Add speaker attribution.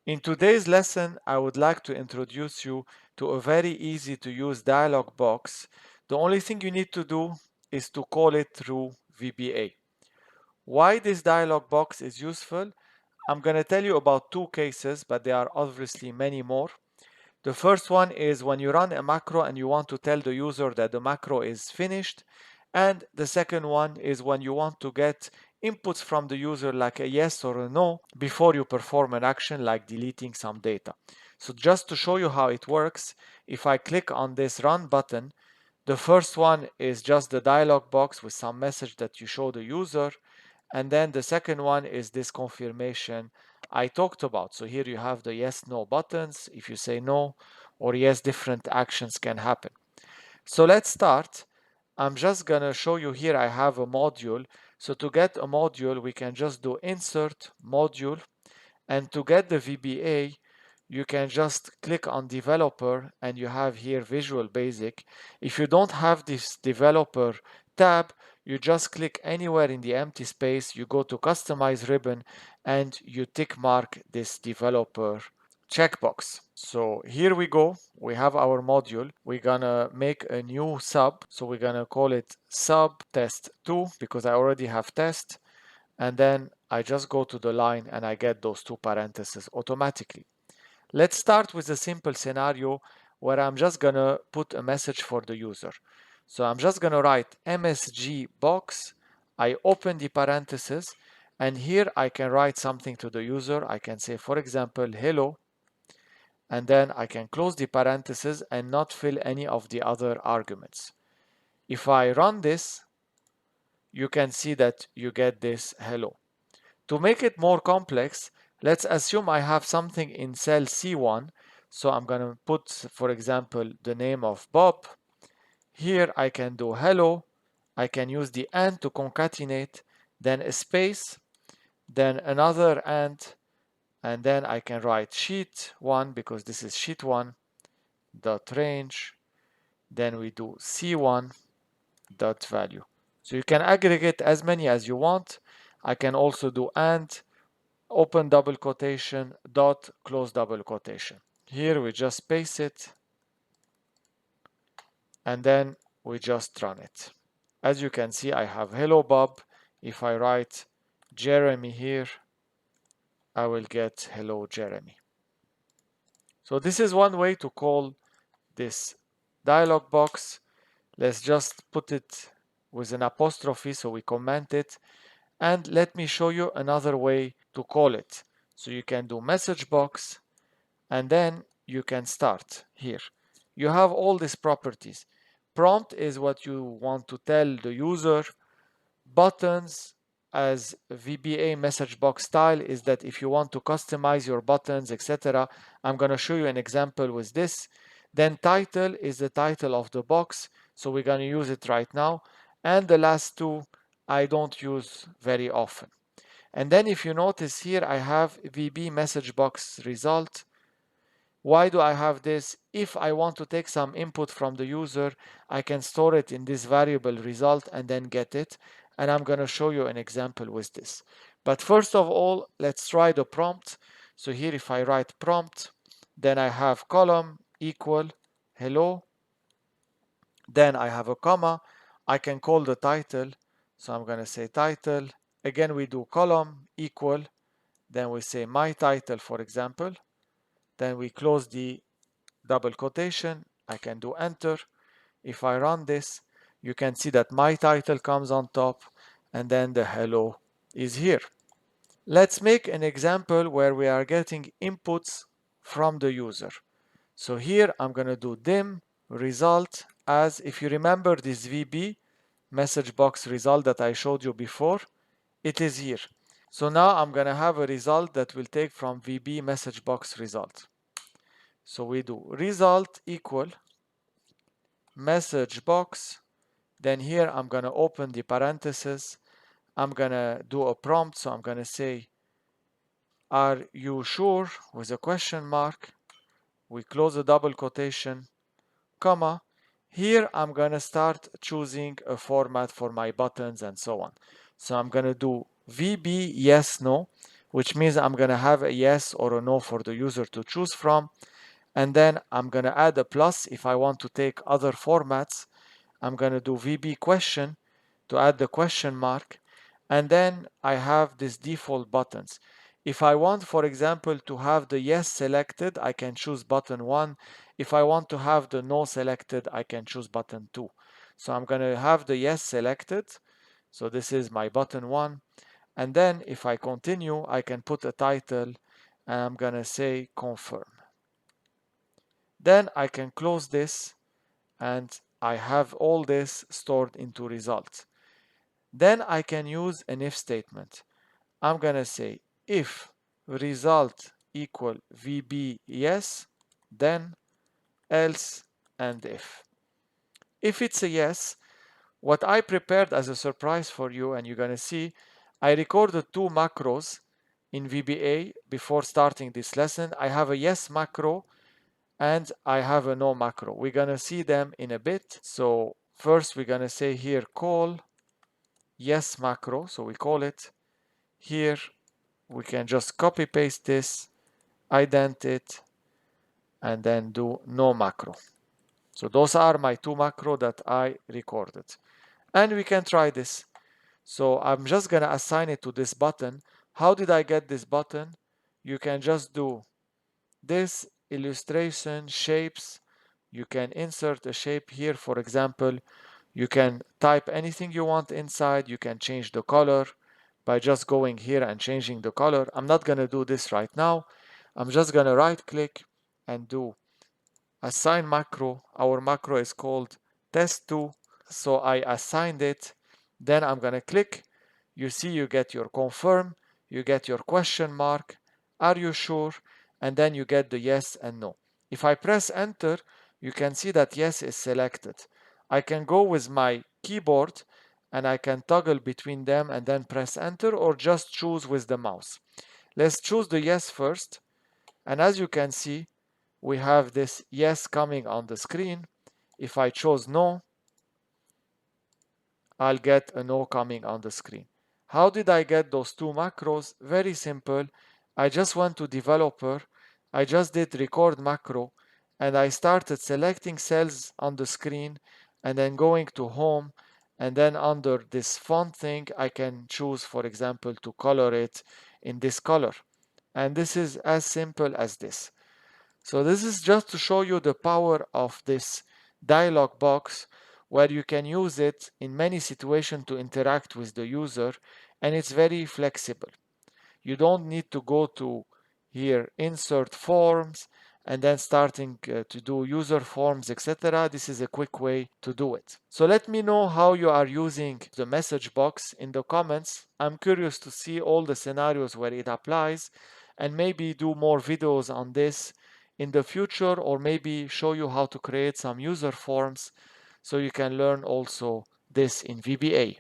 Speaker 1: In today's lesson, I would like to introduce you to a very easy to use dialog box. The only thing you need to do is to call it through VBA. Why this dialog box is useful? I'm going to tell you about two cases, but there are obviously many more. The first one is when you run a macro and you want to tell the user that the macro is finished. And the second one is when you want to get inputs from the user like a yes or a no before you perform an action like deleting some data. So just to show you how it works, if I click on this run button, the first one is just the dialog box with some message that you show the user. And then the second one is this confirmation I talked about. So here you have the yes, no buttons. If you say no or yes, different actions can happen. So let's start. I'm just going to show you here I have a module. So to get a module, we can just do insert module. And to get the VBA, you can just click on developer and you have here Visual Basic. If you don't have this developer tab, you just click anywhere in the empty space, you go to customize ribbon and you tick mark this developer checkbox. So here we go. We have our module. We're gonna make a new sub. So we're gonna call it sub test 2 because I already have test. And then I just go to the line and I get those two parentheses automatically. Let's start with a simple scenario where I'm just gonna put a message for the user. So I'm just gonna write MsgBox. I open the parentheses and here I can write something to the user. I can say, for example, hello, and then I can close the parentheses and not fill any of the other arguments. If I run this, you can see that you get this hello. To make it more complex, let's assume I have something in cell C1. So I'm going to put, for example, the name of Bob. Here I can do hello. I can use the and to concatenate, then a space, then another and then I can write sheet 1 because this is sheet 1 dot range. Then we do C1 dot value. So you can aggregate as many as you want. I can also do and open double quotation dot close double quotation. Here we just paste it and then we just run it. As you can see, I have hello Bob. If I write Jeremy here, I will get hello Jeremy. So this is one way to call this dialog box. Let's just put it with an apostrophe so we comment it. And let me show you another way to call it. So you can do message box and then you can start here. You have all these properties. Prompt is what you want to tell the user. Buttons as VBA message box style is that if you want to customize your buttons, etc. I'm going to show you an example with this. Then title is the title of the box. So we're going to use it right now. And the last two I don't use very often. And then if you notice here, I have VB message box result. Why do I have this? If I want to take some input from the user, I can store it in this variable result and then get it. And I'm going to show you an example with this. But first of all, let's try the prompt. So here, if I write prompt, then I have column equal hello. Then I have a comma. I can call the title. So I'm going to say title. Again, we do column equal. Then we say my title, for example. Then we close the double quotation. I can do enter. If I run this, you can see that my title comes on top and then the hello is here. Let's make an example where we are getting inputs from the user. So here I'm going to do dim result as, if you remember this VB message box result that I showed you before, it is here. So now I'm going to have a result that will take from VB message box result. So we do result equal message box. Then here I'm going to open the parentheses. I'm going to do a prompt. So I'm going to say, are you sure, with a question mark. We close the double quotation, comma. Here I'm going to start choosing a format for my buttons and so on. So I'm going to do VB yes, no. which means I'm going to have a yes or a no for the user to choose from. And then I'm going to add a plus if I want to take other formats. I'm going to do VB question to add the question mark. And then I have these default buttons. If I want, for example, to have the yes selected, I can choose button 1. If I want to have the no selected, I can choose button 2. So I'm going to have the yes selected. So this is my button 1. And then if I continue, I can put a title and I'm going to say confirm. Then I can close this and I have all this stored into results. Then I can use an if statement. I'm going to say if result equal VB yes, then else and if. If it's a yes, what I prepared as a surprise for you, and you're going to see, I recorded 2 macros in VBA before starting this lesson. I have a yes macro and I have a no macro. We're going to see them in a bit. So first we're going to say here call yes macro. So we call it. Here we can just copy paste this, ident it, and then do no macro. So those are my 2 macro that I recorded. And we can try this. So I'm just going to assign it to this button. How did I get this button? You can just do this illustration shapes. You can insert a shape here. For example, you can type anything you want inside. You can change the color by just going here and changing the color. I'm not going to do this right now. I'm just going to right click and do assign macro. Our macro is called test2. So I assigned it. Then I'm going to click. You see you get your confirm. You get your question mark. Are you sure? And then you get the yes and no. If I press enter, you can see that yes is selected. I can go with my keyboard and I can toggle between them and then press enter, or just choose with the mouse. Let's choose the yes first. And as you can see, we have this yes coming on the screen. If I chose no, I'll get a no coming on the screen. How did I get those 2 macros? Very simple. I just went to developer. I just did record macro and I started selecting cells on the screen and then going to home, and then under this font thing I can choose, for example, to color it in this color. And this is as simple as this. So this is just to show you the power of this dialog box, where you can use it in many situations to interact with the user, and it's very flexible. You don't need to go to here insert forms and then starting to do user forms, etc. This is a quick way to do it. So let me know how you are using the message box in the comments. I'm curious to see all the scenarios where it applies, and maybe do more videos on this in the future, or maybe show you how to create some user forms so you can learn also this in VBA.